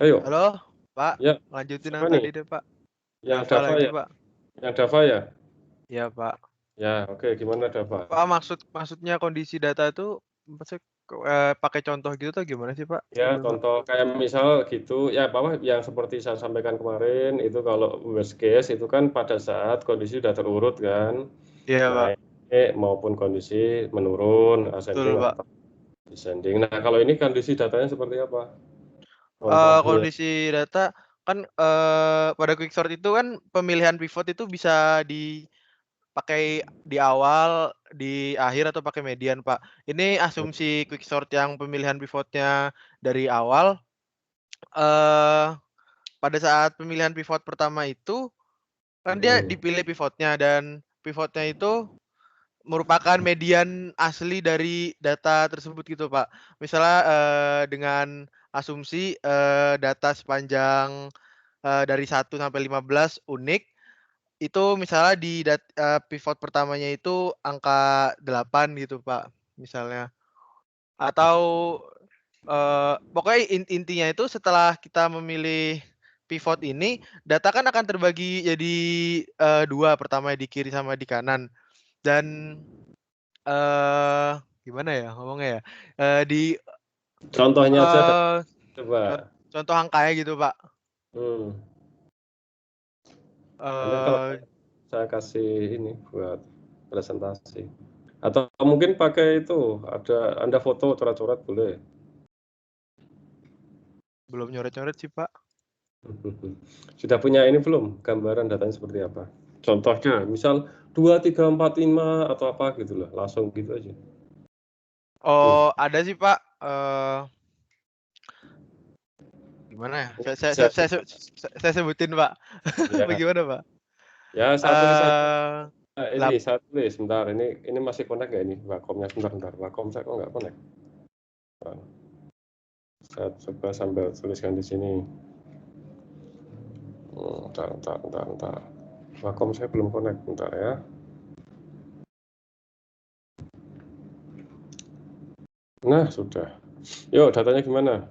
Ayo, Halo, Pak. ya, Lanjutin siapa yang nih? tadi deh, Pak. Yang Dava Dava lagi, ya? Pak. Yang Dava ya? Iya, Pak. Ya, oke, gimana Dava? Pak, maksudnya kondisi data itu maksudnya pakai contoh gitu tuh gimana sih, Pak? Ya, Coba, Pak. contoh kayak misal gitu, ya apa yang seperti saya sampaikan kemarin, itu kalau worst case itu kan pada saat kondisi sudah terurut kan, Iya, Pak. naik maupun kondisi menurun, ascending Betul, Pak. atau descending. Nah, kalau ini kondisi datanya seperti apa? Contohnya. Kondisi data kan pada quicksort itu kan pemilihan pivot itu bisa dipakai di awal, di akhir atau pakai median, Pak. Ini asumsi quicksort yang pemilihan pivotnya dari awal eh pada saat pemilihan pivot pertama itu kan dia Hmm. dipilih pivotnya dan pivotnya itu merupakan median asli dari data tersebut gitu, Pak. Misalnya, dengan asumsi, data sepanjang, dari 1 sampai 15 unik, itu misalnya pivot pertamanya itu angka 8 gitu, Pak, misalnya. Atau, pokoknya intinya itu setelah kita memilih pivot ini, data kan akan terbagi jadi, 2, pertama di kiri sama di kanan. Dan, eee, gimana ya ngomongnya ya, di Contohnya aja, eee, coba. contoh angkanya gitu, Pak. Hmm. Nanti kalau Eee, saya kasih ini buat presentasi. Atau mungkin pakai itu, ada Anda foto coret-coret boleh. Belum nyoret-nyoret sih, Pak. Sudah punya ini belum, gambaran datanya seperti apa? Contohnya, misal 2, 3, 4, 5 atau apa gitu loh, langsung gitu aja. Nih, Oh, ada sih, Pak, gimana ya? bisa Saya sebutin, Pak. ya, Bagaimana, Pak? ya saya tulis aja. Eee, Ini lap saya tulis, sebentar, ini masih connect nggak ini? Wacomnya sebentar, Wacom saya kok nggak connect. Nah, saya coba sambil tuliskan di sini. Bentar. Wacom saya belum connect, bentar ya. Nah, sudah. Yuk, datanya gimana?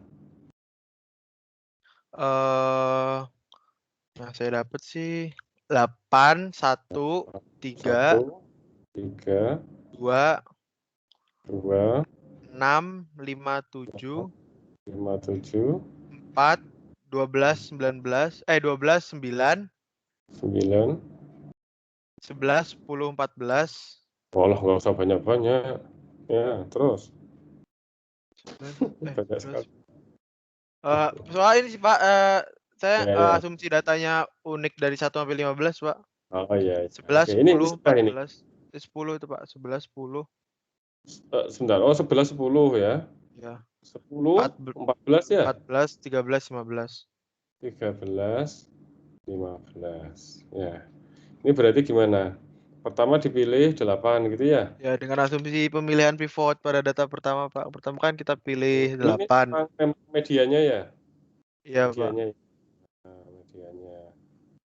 nah saya dapet sih 8, 1, 3, 1, 3, 2, 2, 6, 5, 7, 5, 7, 4, 12, 19, 12, 9, 9. 11, 10, 14, Walah, nggak usah banyak-banyak. Ya, terus. 11, Banyak 11. sekali. Soalnya ini sih, Pak, saya, Ya, ya. asumsi datanya unik dari 1 sampai 15, Pak. Oh, iya. 11, Oke, ini 10, sudah ini. 14, 10 itu, Pak, 11, 10, Sebentar. Oh, 11, 10 ya. ya, 10, 14 ya? 14, 13, 15. 13, 15. Ya. Ini berarti gimana? Pertama dipilih 8 gitu ya? Ya, dengan asumsi pemilihan pivot pada data pertama, Pak. Pertama kan kita pilih Ini 8. medianya ya? Iya, Pak. Medianya. Nah, medianya.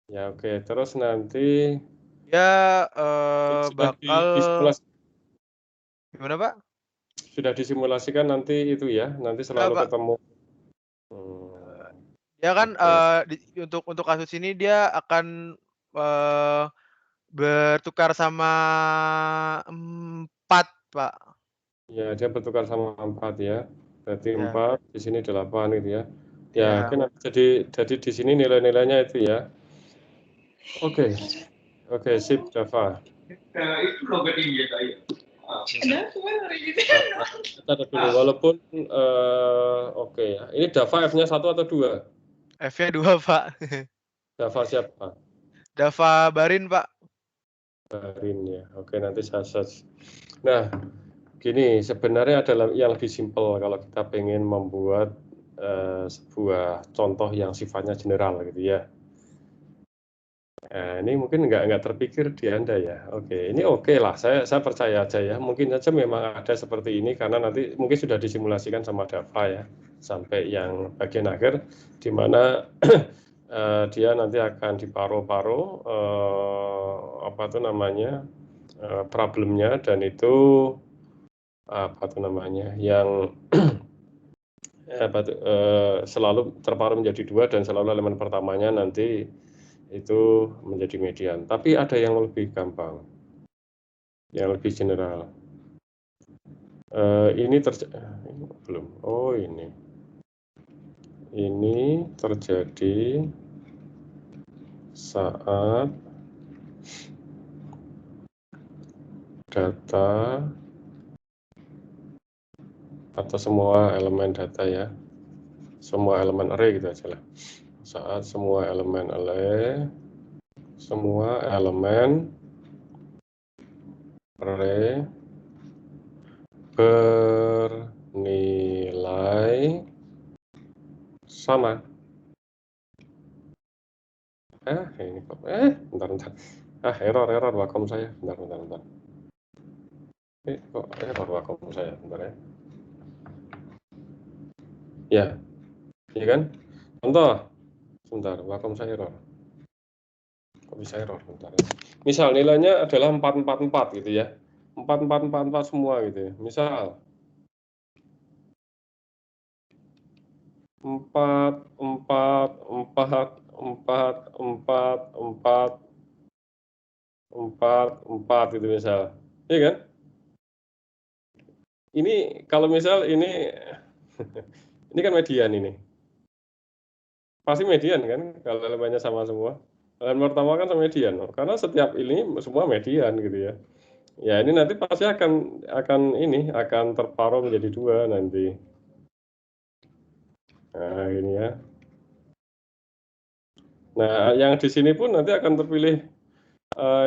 Ya, oke. Terus nanti Ya, sudah bakal disimulasi, gimana, Pak? sudah disimulasikan nanti itu ya, nanti Enggak, selalu Pak. ketemu. Hmm, Ya kan, oke. untuk kasus ini dia akan, eee, bertukar sama 4, Pak. Ya, dia bertukar sama 4 ya. Berarti Ya, 4, di sini 8 gitu ya. Ya, oke, ya. nanti jadi di sini nilai-nilainya itu ya. Oke. Oke, sip, Java. Itu logat India kayak. Catat dulu, walaupun oke ya. Ini Java F-nya 1 atau 2? F-nya 2, Pak. Java siapa? Dava Barin, Pak. Barin ya. Oke, nanti saya search. Nah, gini, sebenarnya adalah yang lebih simpel kalau kita pengen membuat sebuah contoh yang sifatnya general gitu ya. Nah, ini mungkin nggak terpikir di Anda ya. Oke, ini oke lah. Saya percaya aja ya. Mungkin saja memang ada seperti ini karena nanti mungkin sudah disimulasikan sama Dava ya sampai yang bagian akhir di mana dia nanti akan diparo-paro apa tuh namanya problemnya dan itu apa tuh namanya yang selalu terparuh menjadi 2 dan selalu elemen pertamanya nanti itu menjadi median. Tapi ada yang lebih gampang, yang lebih general. Ini belum. Oh ini terjadi saat data atau semua elemen data ya, semua elemen array gitu aja lah. Saat semua elemen array bernilai sama. Ini kok bentar. Error Wacom saya. Bentar. Kok error Wacom saya, bentar ya. Ya. Iya kan? Contoh. Sebentar, Wacom saya error. Kok bisa error? Bentar ya. Misal nilainya adalah 444 gitu ya. 4444 semua gitu ya. Misal 4 gitu misal. Iya kan? Ini kalau misal ini ini kan median ini. Pasti median kan kalau elemennya sama semua. Elemen pertama kan sama median, karena setiap ini semua median gitu ya. Ya ini nanti pasti akan terparuh menjadi 2 nanti. Nah ini ya. Nah yang di sini pun nanti akan terpilih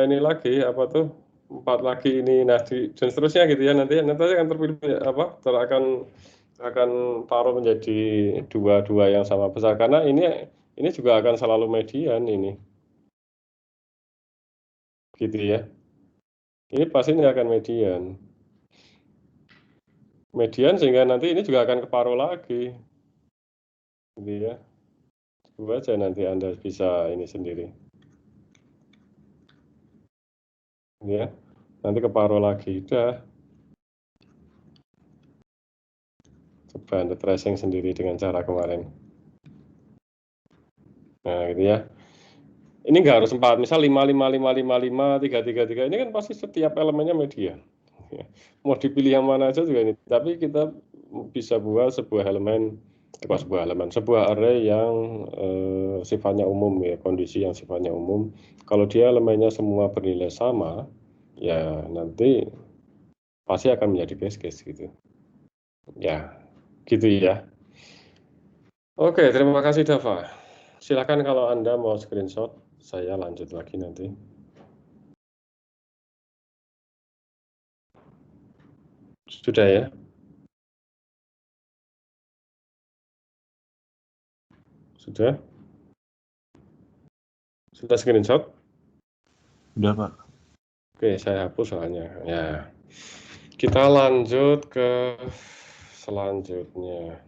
ini lagi apa tuh 4 lagi ini, nah dan seterusnya gitu ya, nanti akan terpilih akan paruh menjadi 2 yang sama besar, karena ini juga akan selalu median ini gitu ya. Ini pasti ini akan median sehingga nanti ini juga akan keparuh lagi gitu ya. Coba aja nanti Anda bisa ini sendiri ya, nanti keparuh lagi. Udah, coba Anda tracing sendiri dengan cara kemarin. Nah gitu ya. Ini nggak harus 4, misal 5, 5, 5, 5, 5, 3, 3, 3, ini kan pasti setiap elemennya median. Mau dipilih yang mana aja juga ini, tapi kita bisa buat sebuah array yang sifatnya umum ya, kondisi yang sifatnya umum. Kalau dia elemennya semua bernilai sama, ya nanti pasti akan menjadi base case gitu. Ya, gitu ya. Oke, terima kasih Dava. Silakan kalau Anda mau screenshot, saya lanjut lagi nanti. Sudah ya? Sudah? Sudah screenshot? Udah, Pak. Oke, saya hapus soalnya. Ya. Kita lanjut ke selanjutnya.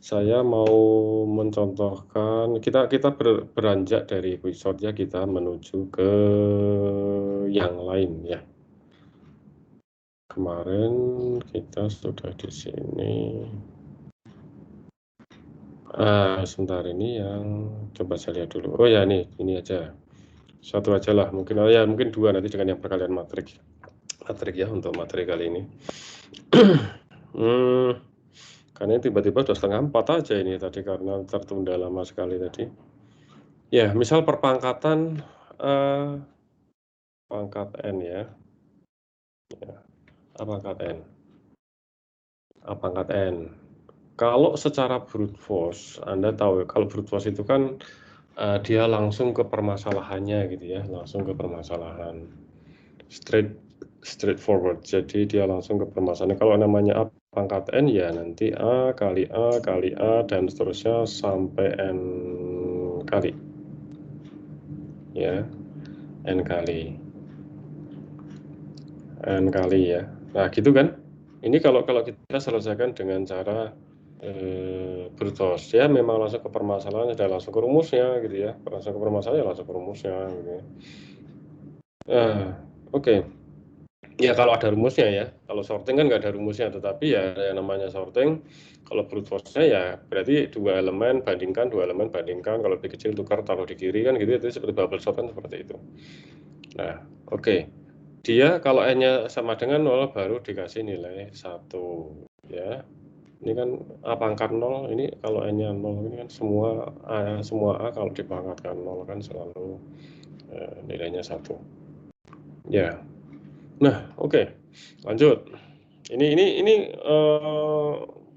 Saya mau mencontohkan, kita beranjak dari episode ya, kita menuju ke yang lain ya. Kemarin kita sudah di sini. Sebentar, ini yang coba saya lihat dulu. Oh ya, ini aja. Satu aja lah, mungkin 2 nanti dengan yang perkalian matrik ya untuk materi kali ini. Karena tiba-tiba sudah 3:30 aja ini tadi karena tertunda lama sekali tadi. Ya, misal perpangkatan pangkat n ya. A pangkat n. Kalau secara brute force, Anda tahu kalau brute force itu kan dia langsung ke permasalahannya gitu ya, langsung ke permasalahan. Straightforward. Jadi dia langsung ke permasalahan. Kalau namanya A pangkat n ya nanti A kali A dan seterusnya sampai n kali. Ya. N kali ya. Nah, gitu kan? Ini kalau kita selesaikan dengan cara brute force ya, memang langsung ke permasalahannya dan langsung ke rumusnya gitu ya. Langsung ke permasalahannya, langsung ke rumusnya gitu ya. Oke. Ya kalau ada rumusnya ya. Kalau sorting kan nggak ada rumusnya, tetapi ya yang namanya sorting Kalau brute force-nya ya berarti 2 elemen bandingkan, kalau lebih kecil tukar taruh di kiri kan gitu, itu seperti bubble sort kan seperti itu. Nah, oke. Dia kalau N-nya sama dengan 0 baru dikasih nilai 1 ya. Ini kan A pangkat 0, ini kalau N-nya 0 ini kan semua A kalau dipangkatkan 0 kan selalu nilainya 1. Ya. Nah, oke. Lanjut. Ini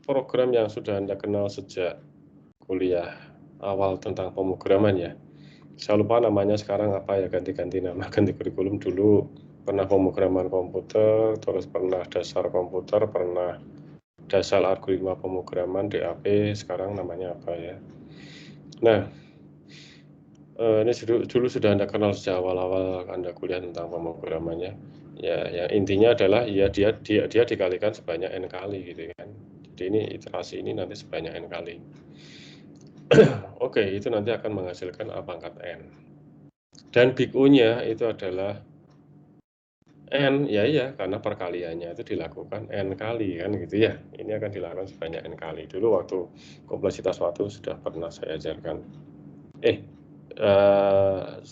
program yang sudah Anda kenal sejak kuliah awal tentang pemrograman ya. Saya lupa namanya sekarang apa ya, ganti-ganti nama, ganti kurikulum. Dulu pernah pemrograman komputer, terus pernah dasar komputer, pernah dasar algoritma pemrograman DAP, sekarang namanya apa ya. Nah, ini dulu sudah Anda kenal sejak awal-awal Anda kuliah tentang pemrogramannya. Ya, yang intinya adalah ya dia dikalikan sebanyak n kali gitu kan. Jadi ini iterasi ini nanti sebanyak n kali. Oke, itu nanti akan menghasilkan A pangkat n. Dan big O-nya itu adalah n, ya karena perkaliannya itu dilakukan n kali kan gitu ya. Ini akan dilakukan sebanyak n kali. Dulu waktu kompleksitas waktu sudah pernah saya ajarkan.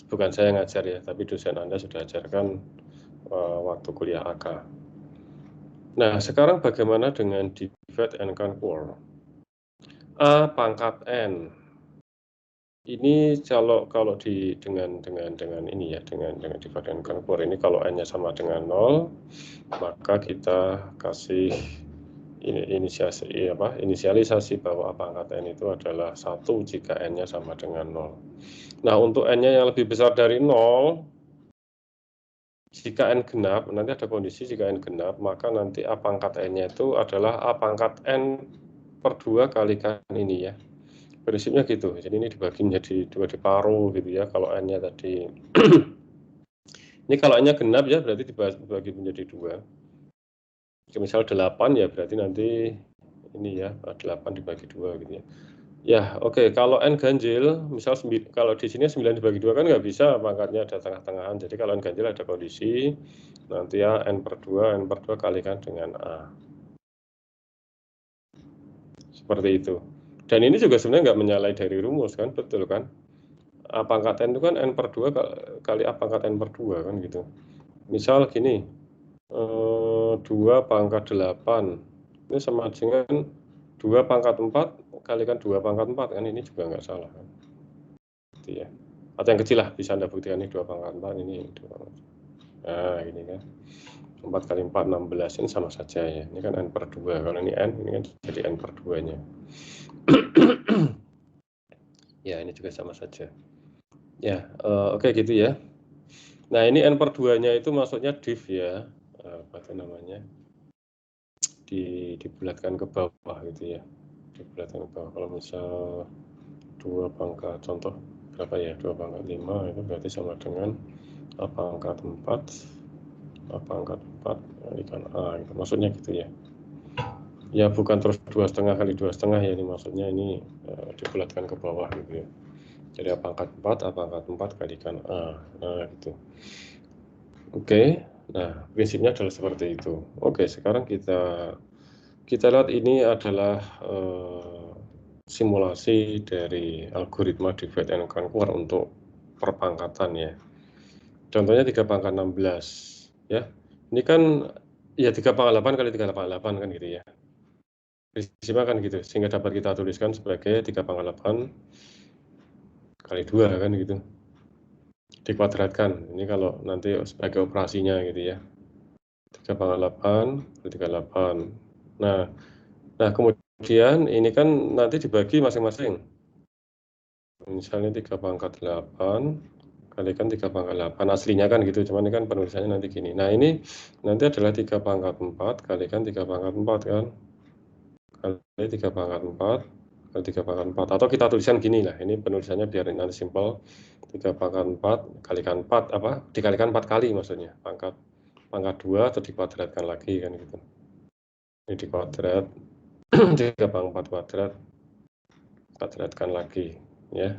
Bukan saya ngajar ya, tapi dosen Anda sudah ajarkan waktu kuliah AK. Nah, sekarang bagaimana dengan divide and conquer? A pangkat n. Ini kalau dengan ini ya, dengan divide and conquer ini kalau n-nya sama dengan 0, maka kita kasih inisialisasi bahwa A pangkat n itu adalah 1 jika n-nya sama dengan 0. Nah, untuk n-nya yang lebih besar dari 0, jika n genap, nanti ada kondisi jika n genap, maka nanti A pangkat n-nya itu adalah A pangkat n per 2 kalikan ini ya. Prinsipnya gitu, jadi ini dibagi menjadi 2 diparuh gitu ya, kalau n-nya tadi. Ini kalau n-nya genap ya, berarti dibagi menjadi 2. Misal 8 ya, berarti nanti ini ya, 8 dibagi 2 gitu ya. Ya, oke. Kalau n ganjil, misal kalau di sini 9 dibagi 2 kan nggak bisa, pangkatnya ada tengah-tengahan. Jadi kalau n ganjil ada kondisi, nanti ya n per 2 kalikan dengan A. Seperti itu. Dan ini juga sebenarnya nggak menyalahi dari rumus kan, betul kan? A pangkat n itu kan n per 2 kali A pangkat n per 2 kan gitu. Misal gini, 2 pangkat 8, ini sama dengan 2 pangkat 4 kalikan 2 pangkat 4 kan, ini juga nggak salah kan. Gitu ya. Atau yang kecil lah, bisa Anda buktikan ini 2 pangkat 4, ini 2 pangkat. Nah, ini kan. 4 kali 4, 16, ini sama saja ya. Ini kan n per 2, kalau ini n, ini kan jadi n per 2-nya. Ya, ini juga sama saja. Ya, oke gitu ya. Nah, ini n per 2-nya itu maksudnya div ya. Apa itu namanya? Dibulatkan ke bawah gitu ya. Dibulatkan ke bawah. Kalau misal 2 pangkat, contoh berapa ya? 2 pangkat 5 itu berarti sama dengan A pangkat 4, A pangkat 4 kalikan A gitu. Maksudnya gitu ya. Ya bukan terus 2,5 kali 2,5 ya, ini maksudnya ini dibulatkan ke bawah gitu ya. Jadi A pangkat 4, A pangkat 4 kalikan A. Nah gitu. Oke. Nah, prinsipnya adalah seperti itu. Oke, sekarang kita lihat ini adalah simulasi dari algoritma divide and conquer untuk perpangkatan ya. Contohnya 3 pangkat 16 ya. Ini kan ya 3 pangkat 8 kali 3 pangkat 8 kan gitu ya. Prinsipnya kan gitu, sehingga dapat kita tuliskan sebagai 3 pangkat 8 kali 2 kan gitu. Dikuadratkan. Ini kalau nanti sebagai operasinya gitu ya. 3 pangkat 8 kali 38. Nah, kemudian ini kan nanti dibagi masing-masing. Misalnya 3 pangkat 8 kalikan 3 pangkat 8. Aslinya kan gitu, cuman ini kan penulisannya nanti gini. Nah, ini nanti adalah 3 pangkat 4 kalikan 3 pangkat 4 kan. Kali 3 pangkat 4 kali 3 pangkat 4. Atau kita tuliskan gini lah, ini penulisannya biar nanti simpel. 3 pangkat 4 kalikan 4 apa? Dikalikan 4 kali maksudnya. Pangkat 2 atau dikuadratkan lagi kan gitu. Ini dikuadrat 3 pangkat 4 kuadrat, kuadratkan lagi ya.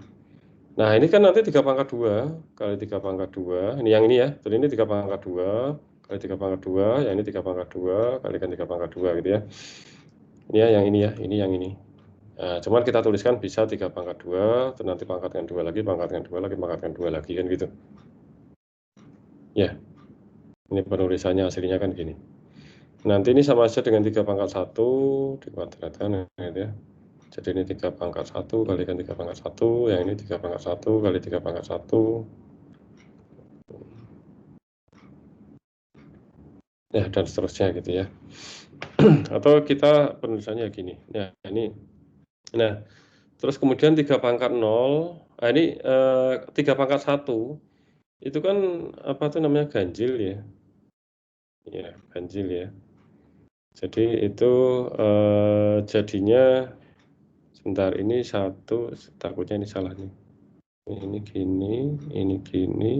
Nah, ini kan nanti 3 pangkat 2 kali 3 pangkat 2, ini yang ini ya. Jadi ini 3 pangkat 2 kali 3 pangkat 2, yang ini 3 pangkat 2 kalikan 3 pangkat 2 gitu ya. Ini ya, yang ini ya, ini yang ini. Nah, cuman kita tuliskan bisa 3 pangkat 2, terus nanti pangkatkan 2 lagi, pangkatkan 2 lagi, pangkatkan 2 lagi, kan gitu. Ya, ini penulisannya aslinya kan gini. Nanti ini sama aja dengan 3 pangkat 1 dikuadratkan, gitu ya. Jadi ini 3 pangkat 1 kalikan 3 pangkat 1, yang ini 3 pangkat 1 kali 3 pangkat 1. Ya, dan seterusnya gitu ya. Atau kita penulisannya gini. Nah, ini. Nah, terus kemudian 3 pangkat 0, nah ini 3 pangkat 1, itu kan apa tuh namanya, ganjil ya. Ya, ganjil ya. Jadi itu jadinya, sebentar, ini 1, takutnya ini salah nih. Ini gini, ini gini.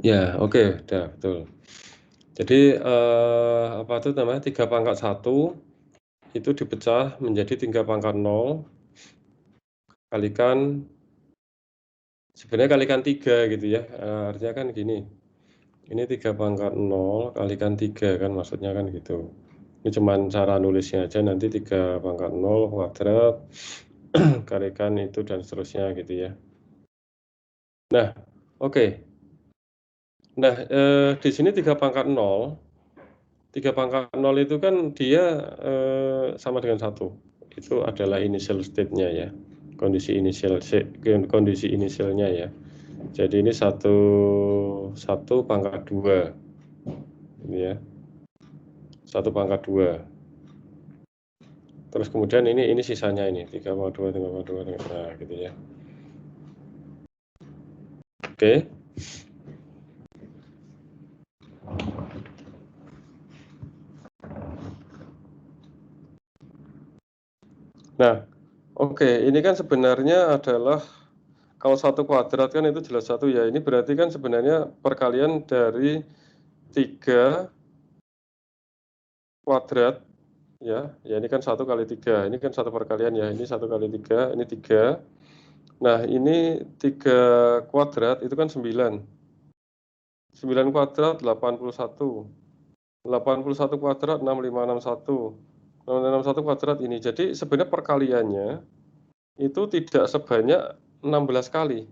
Ya, oke, udah betul. Jadi apa tuh namanya, 3 pangkat 1 itu dipecah menjadi 3 pangkat 0 kalikan, sebenarnya kalikan 3 gitu ya. Artinya kan gini, ini 3 pangkat 0 kalikan 3 kan, maksudnya kan gitu. Ini cuman cara nulisnya aja, nanti 3 pangkat 0 kuadrat kalikan itu dan seterusnya gitu ya. Nah, oke. Nah, di sini 3 pangkat 0, 3 pangkat 0 itu kan dia sama dengan 1. Itu adalah initial state-nya ya. Kondisi inisialnya ya. Jadi ini 1 pangkat 2. Ini ya. 1 pangkat 2. Terus kemudian ini sisanya ini 3 pangkat 2, 3 pangkat 2, nah gitu ya. Oke. Nah, oke, ini kan sebenarnya adalah, kalau 1 kuadrat kan itu jelas 1 ya. Ini berarti kan sebenarnya perkalian dari 3 kuadrat ya. Ya ini kan 1 kali 3. Ini kan 1 perkalian ya. Ini 1 kali 3, ini 3. Nah, ini 3 kuadrat itu kan 9. 9 kuadrat 81. 81 kuadrat 6561. 6561 kuadrat ini. Jadi sebenarnya perkaliannya itu tidak sebanyak 16 kali.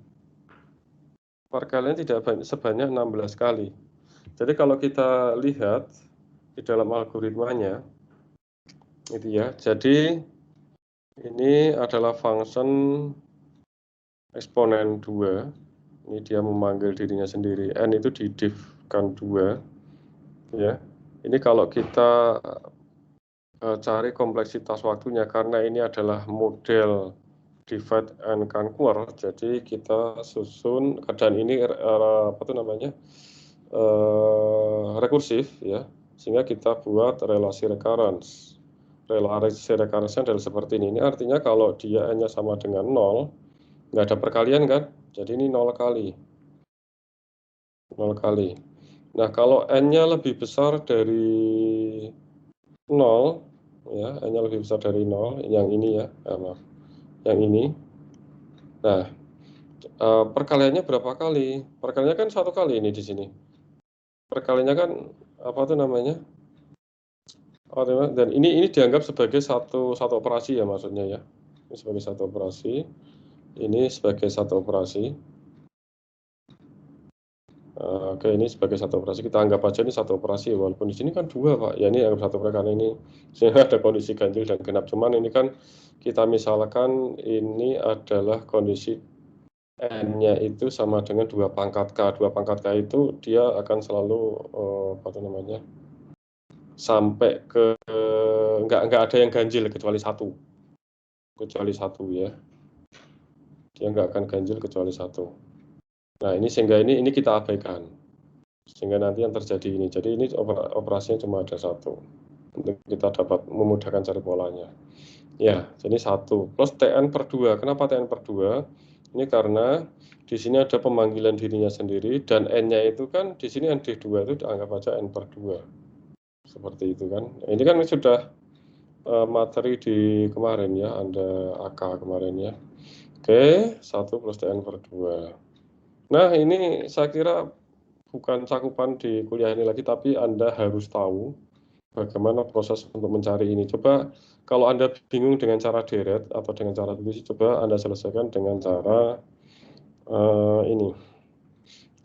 Perkalian tidak sebanyak 16 kali. Jadi kalau kita lihat di dalam algoritmanya, itu ya. Jadi ini adalah function eksponen 2. Ini dia memanggil dirinya sendiri. N itu di div-kan 2. Ya. Ini kalau kita cari kompleksitas waktunya, karena ini adalah model divide and conquer, jadi kita susun, dan ini apa itu namanya, rekursif ya, sehingga kita buat relasi recurrence. Relasi recurrence adalah seperti ini. Ini artinya kalau dia n-nya sama dengan 0, nggak ada perkalian kan, jadi ini 0 kali. 0 kali. Nah, kalau n-nya lebih besar dari 0 ya, n-nya lebih besar dari 0, yang ini ya, maaf, yang ini. Nah, perkaliannya berapa kali? Perkaliannya kan 1 kali ini di sini. Perkaliannya kan apa tuh namanya? Dan ini dianggap sebagai satu operasi ya, maksudnya ya. Ini sebagai satu operasi. Ini sebagai satu operasi. Oke, ini sebagai satu operasi. Kita anggap aja ini satu operasi, walaupun di sini kan 2, Pak. Ya ini anggap satu karena ini sehingga ada kondisi ganjil dan genap. Cuman ini kan kita misalkan ini adalah kondisi n-nya itu sama dengan 2 pangkat k. 2 pangkat k itu dia akan selalu apa itu namanya, sampai ke nggak ada yang ganjil kecuali 1. Kecuali 1 ya. Dia nggak akan ganjil kecuali 1. Nah, ini sehingga ini kita abaikan. Sehingga nanti yang terjadi ini. Jadi ini operasinya cuma ada 1. Untuk kita dapat memudahkan cari polanya. Ya, jadi 1 plus Tn/2. Kenapa Tn/2? Ini karena di sini ada pemanggilan dirinya sendiri, dan n-nya itu kan di sini nd2 itu dianggap aja n/2. Seperti itu kan. Ini kan sudah materi di kemarin ya, Anda AK kemarin ya. Oke, 1 plus Tn/2. Nah, ini saya kira bukan cakupan di kuliah ini lagi, tapi Anda harus tahu bagaimana proses untuk mencari ini. Coba kalau Anda bingung dengan cara deret atau dengan cara tulis, coba Anda selesaikan dengan cara ini,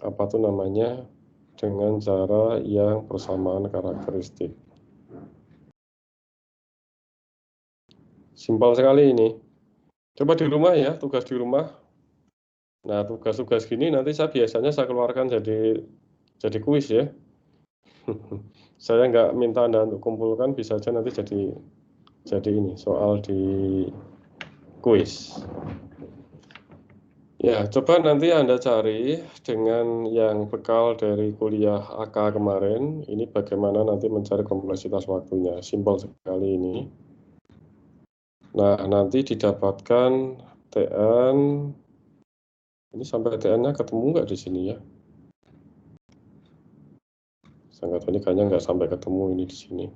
apa tuh namanya, dengan cara yang persamaan karakteristik. Simpel sekali ini. Coba di rumah ya, tugas di rumah. Nah, tugas-tugas gini nanti biasanya saya keluarkan jadi kuis ya. Saya nggak minta Anda untuk kumpulkan, bisa aja nanti jadi ini soal di kuis. Ya, coba nanti Anda cari dengan yang bekal dari kuliah AK kemarin, ini bagaimana nanti mencari kompleksitas waktunya. Simpel sekali ini. Nah, nanti didapatkan TN, ini sampai TN-nya ketemu nggak di sini ya? Saya nggak tahu, ini kayaknya nggak sampai ketemu ini di sini.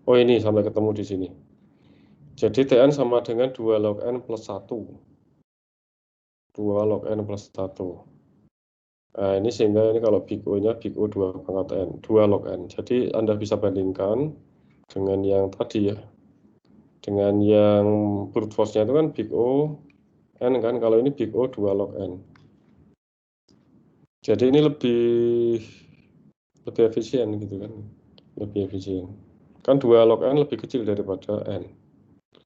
Oh, ini sampai ketemu di sini. Jadi TN sama dengan 2 log N plus 1. 2 log N plus 1. Nah, ini sehingga ini kalau big O-nya big O 2 pangkat N, 2 log N. Jadi Anda bisa bandingkan dengan yang tadi ya. Dengan yang brute force-nya itu kan big O N kan, kalau ini big O 2 log N. Jadi ini lebih efisien gitu kan. Lebih efisien. Kan 2 log N lebih kecil daripada N.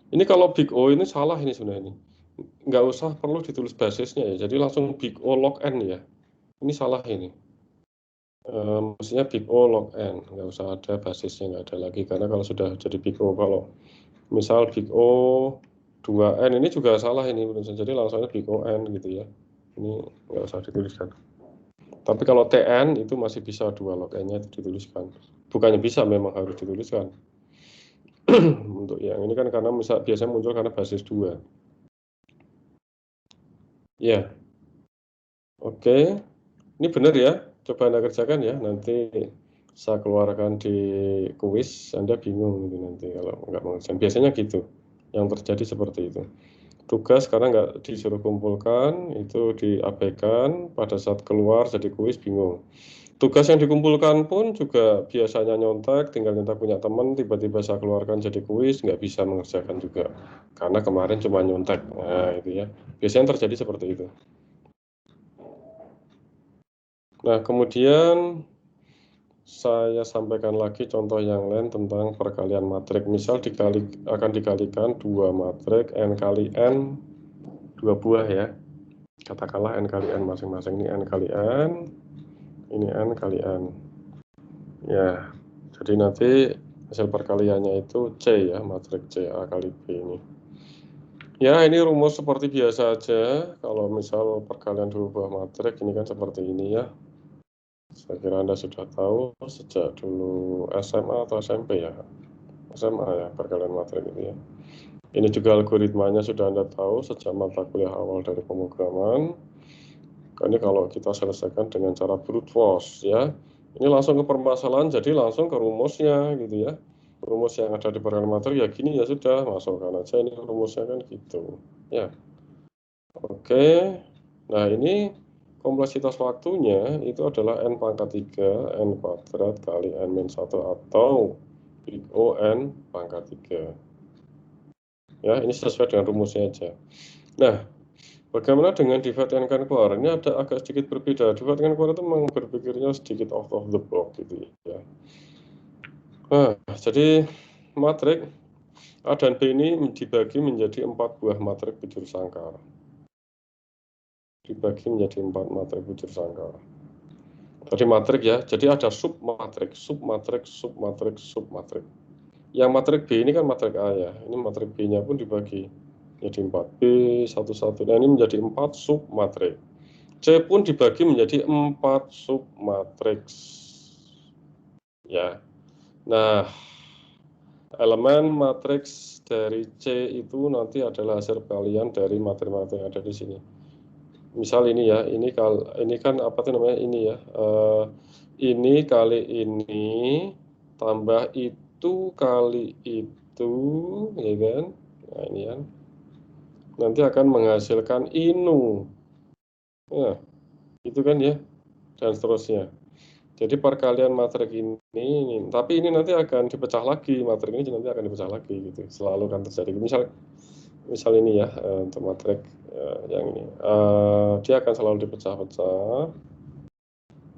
Ini kalau big O ini salah ini sebenarnya ini. Nggak usah perlu ditulis basisnya ya. Jadi langsung big O log N ya. Ini salah ini. Mestinya big O log N, nggak usah ada basisnya, nggak ada lagi, karena kalau sudah jadi big O, kalau misal big O 2N ini juga salah ini, jadi langsungnya big O N gitu ya, ini nggak usah dituliskan. Tapi kalau TN itu masih bisa 2 log N-nya dituliskan, bukannya bisa, memang harus dituliskan. Untuk yang ini kan karena biasanya muncul karena basis 2. Ya, oke, ini benar ya. Coba Anda kerjakan ya, nanti saya keluarkan di kuis, Anda bingung gitu nanti kalau nggak mengerjakan. Biasanya gitu, yang terjadi seperti itu. Tugas karena nggak disuruh kumpulkan, itu diabaikan, pada saat keluar jadi kuis bingung. Tugas yang dikumpulkan pun juga biasanya nyontek, tinggal nyontek punya teman, tiba-tiba saya keluarkan jadi kuis, nggak bisa mengerjakan juga. Karena kemarin cuma nyontek, nah itu ya. Biasanya terjadi seperti itu. Nah, kemudian saya sampaikan lagi contoh yang lain tentang perkalian matrik. Misal akan dikalikan 2 matrik N kali N, 2 buah ya. Katakanlah N kali N masing-masing. Ini N kali N, ini N kali N. Ya, jadi nanti hasil perkaliannya itu C ya, matrik C, A kali B ini. Ya, ini rumus seperti biasa aja. Kalau misal perkalian 2 buah matrik, ini kan seperti ini ya. Saya kira Anda sudah tahu sejak dulu SMA atau SMP ya. SMA ya, perkalian matrik itu ya. Ini juga algoritmanya sudah Anda tahu sejak mata kuliah awal dari pemrograman. Ini kalau kita selesaikan dengan cara brute force ya. Ini langsung ke permasalahan, jadi langsung ke rumusnya gitu ya. Rumus yang ada di perkalian matrik ya gini ya sudah, masukkan aja ini rumusnya kan gitu. Ya. Oke. Nah, ini kompleksitas waktunya itu adalah N pangkat 3, N kuadrat kali N-1 atau big O N pangkat 3. Ya, ini sesuai dengan rumusnya aja. Nah, bagaimana dengan divide and conquer? Ini ada agak sedikit berbeda. Divide and conquer itu memang berpikirnya sedikit out of the box gitu ya. Nah, jadi matrik A dan B ini dibagi menjadi 4 buah matrik bujur sangkar. Dibagi menjadi 4 matrik bujur sangkar. Jadi matrik ya, jadi ada submatrik, submatrik, submatrik, submatrik. Yang matrik B ini kan matrik A ya, ini matrik B-nya pun dibagi jadi 4B, 1, nah ini menjadi 4 submatrik. C pun dibagi menjadi 4 submatriks. Ya. Nah, elemen matriks dari C itu nanti adalah hasil perkalian dari matrik-matrik yang ada di sini. Misal ini ya, ini kan apa tuh namanya ini ya, ini kali ini tambah itu kali itu, ya kan? Nah ini kan, nanti akan menghasilkan inu. Nah, itu kan ya, dan seterusnya. Jadi perkalian matrik ini, tapi ini nanti akan dipecah lagi, matrik ini nanti akan dipecah lagi gitu. Selalu kan terjadi. Misal ini ya, untuk matrik yang ini, dia akan selalu dipecah-pecah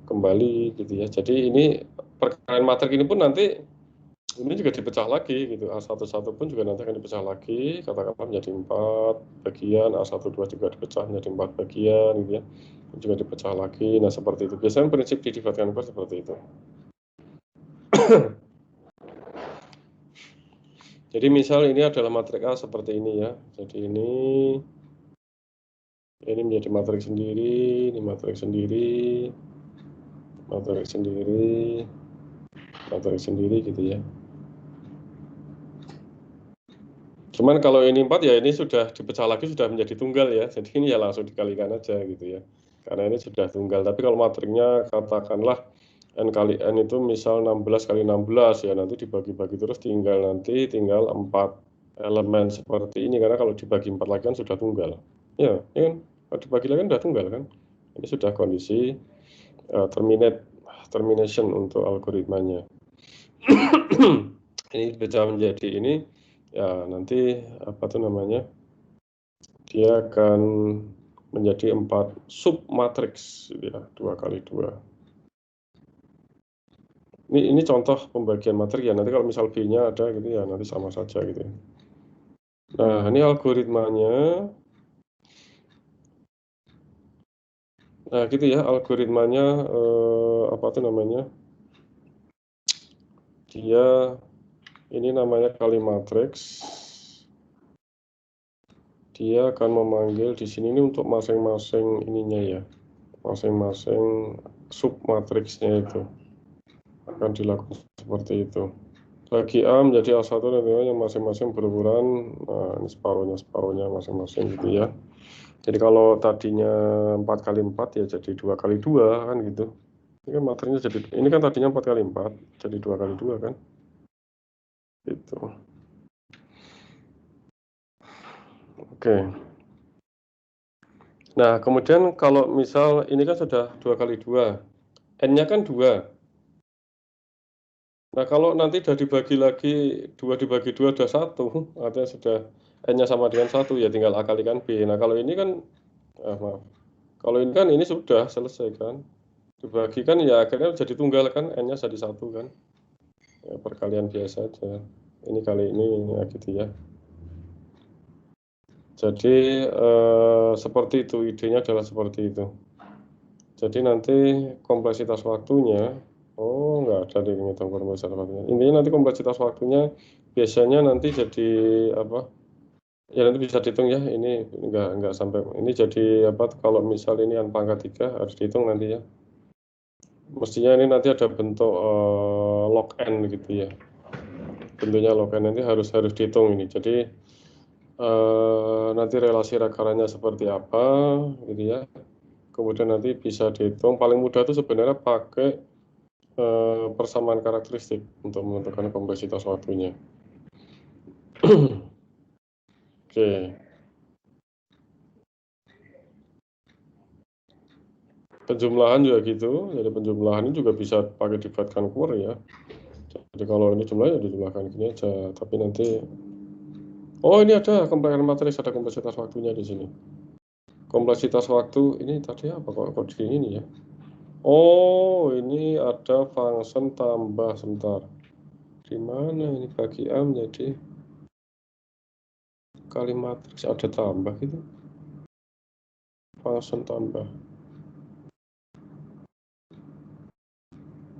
kembali gitu ya. Jadi ini perkalian matrik ini pun nanti ini juga dipecah lagi gitu. A11 pun juga nanti akan dipecah lagi, katakanlah menjadi 4 bagian, A12 juga dipecah menjadi 4 bagian gitu ya. Juga dipecah lagi. Nah, seperti itu. Biasanya prinsip di divide conquer seperti itu. Jadi misal ini adalah matrik A seperti ini ya. Jadi ini menjadi matrik sendiri, ini matrik sendiri, matrik sendiri, matrik sendiri gitu ya. Cuman kalau ini 4 ya ini sudah dipecah lagi sudah menjadi tunggal ya. Jadi ini ya langsung dikalikan aja gitu ya. Karena ini sudah tunggal. Tapi kalau matriknya katakanlah N kali N itu misal 16 kali 16 ya, nanti dibagi-bagi terus tinggal 4 elemen seperti ini. Karena kalau dibagi 4 lagi kan sudah tunggal. Ya, ini kan kalau dibagi lagi kan sudah tunggal kan. Ini sudah kondisi termination untuk algoritmanya. Ini bisa menjadi ini ya, nanti apa tuh namanya, dia akan menjadi 4 submatriks ya, 2 kali 2. Ini contoh pembagian matrik ya, nanti kalau misal B-nya ada gitu ya, nanti sama saja gitu ya. Nah, ini algoritmanya. Nah, gitu ya, algoritmanya apa tuh namanya, dia ini namanya kali matriks. Dia akan memanggil di sini ini untuk masing-masing ininya ya, masing-masing submatriksnya itu akan dilakukan seperti itu. Bagi A menjadi A1 dan A2 yang masing-masing berukuran, nah ini separuhnya masing-masing gitu ya. Jadi kalau tadinya 4 kali 4 ya jadi 2 kali 2 kan gitu. Ini kan materinya jadi, ini kan tadinya 4 kali 4 jadi 2 kali 2 kan. Gitu. Oke. Nah, kemudian kalau misal ini kan sudah 2 kali 2. N-nya kan 2. Nah, kalau nanti sudah dibagi lagi 2 dibagi 2 ada 1, artinya sudah N-nya sama dengan 1 ya tinggal A kalikan B. Nah, kalau ini kan maaf. Kalau ini kan ini sudah selesai kan. Dibagi kan ya akhirnya jadi tunggal kan, N-nya jadi 1 kan. Ya, perkalian biasa aja. Ini kali ini ya gitu ya. Jadi seperti itu, idenya adalah seperti itu. Jadi nanti kompleksitas waktunya, oh nggak ada di ngitung kompleksitas waktunya. Intinya nanti kompleksitas waktunya biasanya nanti jadi apa? Ya nanti bisa dihitung ya. Ini nggak sampai ini jadi apa? Kalau misal ini N pangkat 3 harus dihitung nanti ya. Mestinya ini nanti ada bentuk log n gitu ya. Bentuknya log n nanti harus dihitung ini. Jadi nanti relasi rekarannya seperti apa gitu ya. Kemudian nanti bisa dihitung, paling mudah itu sebenarnya pakai persamaan karakteristik untuk menentukan kompleksitas waktunya. Oke. Penjumlahan juga gitu, jadi penjumlahan ini juga bisa pakai divide conquer ya. Jadi kalau ini jumlahnya dijumlahkan gini aja, tapi nanti oh ini ada kompleksitas matriks, ada kompleksitas waktunya di sini. Kompleksitas waktu ini tadi apa kok di ini ya? Oh, ini ada function tambah sebentar. Di mana ini bagi A menjadi kali matriks ada tambah gitu. Function tambah.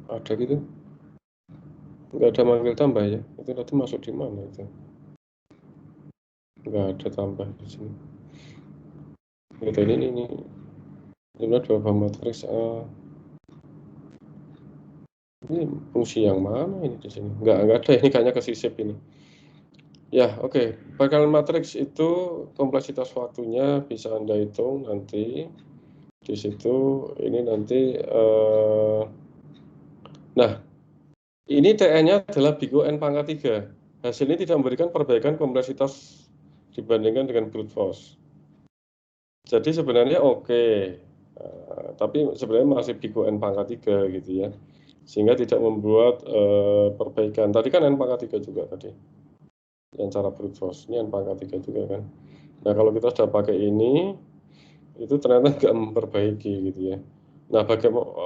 Ada gitu. Enggak ada manggil tambah ya. Itu nanti masuk di mana itu? Enggak ada tambah di sini. Gitu ini jumlah 2 buah matriks A. Ini fungsi yang mana ini di sini? Enggak ada, ini kayaknya kesisip ini. Ya, oke. Perkalian matriks itu kompleksitas waktunya bisa Anda hitung nanti di situ. Ini nanti nah, ini TN-nya adalah Bigo N pangkat 3. Hasil ini tidak memberikan perbaikan kompleksitas dibandingkan dengan brute force. Jadi sebenarnya oke, tapi sebenarnya masih Big O N pangkat 3 gitu ya. Sehingga tidak membuat perbaikan. Tadi kan N pangkat 3 juga tadi. Yang cara brute force, ini N pangkat 3 juga kan. Nah kalau kita sudah pakai ini, itu ternyata nggak memperbaiki gitu ya. Nah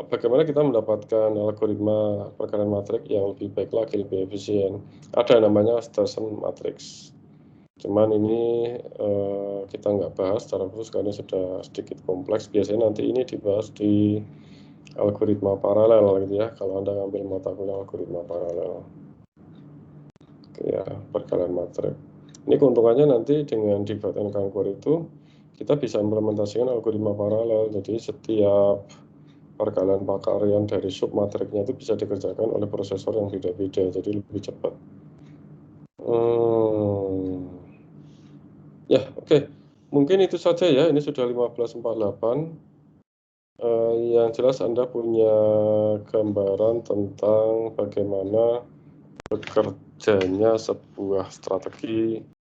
bagaimana kita mendapatkan algoritma perkalian matrik yang lebih baik lagi, lebih efisien? Ada namanya Sturgeon matrix. Cuman ini kita nggak bahas secara khusus karena sudah sedikit kompleks. Biasanya nanti ini dibahas di algoritma paralel gitu ya, kalau Anda ngambil mata kuliah algoritma paralel. Oke ya, perkalian matrik. Ini keuntungannya nanti dengan divide and conquer itu kita bisa implementasikan algoritma paralel. Jadi setiap perkalian pakarian dari submatriknya itu bisa dikerjakan oleh prosesor yang beda-beda, jadi lebih cepat. Ya, oke. Mungkin itu saja ya, ini sudah 15.48. Yang jelas Anda punya gambaran tentang bagaimana bekerjanya sebuah strategi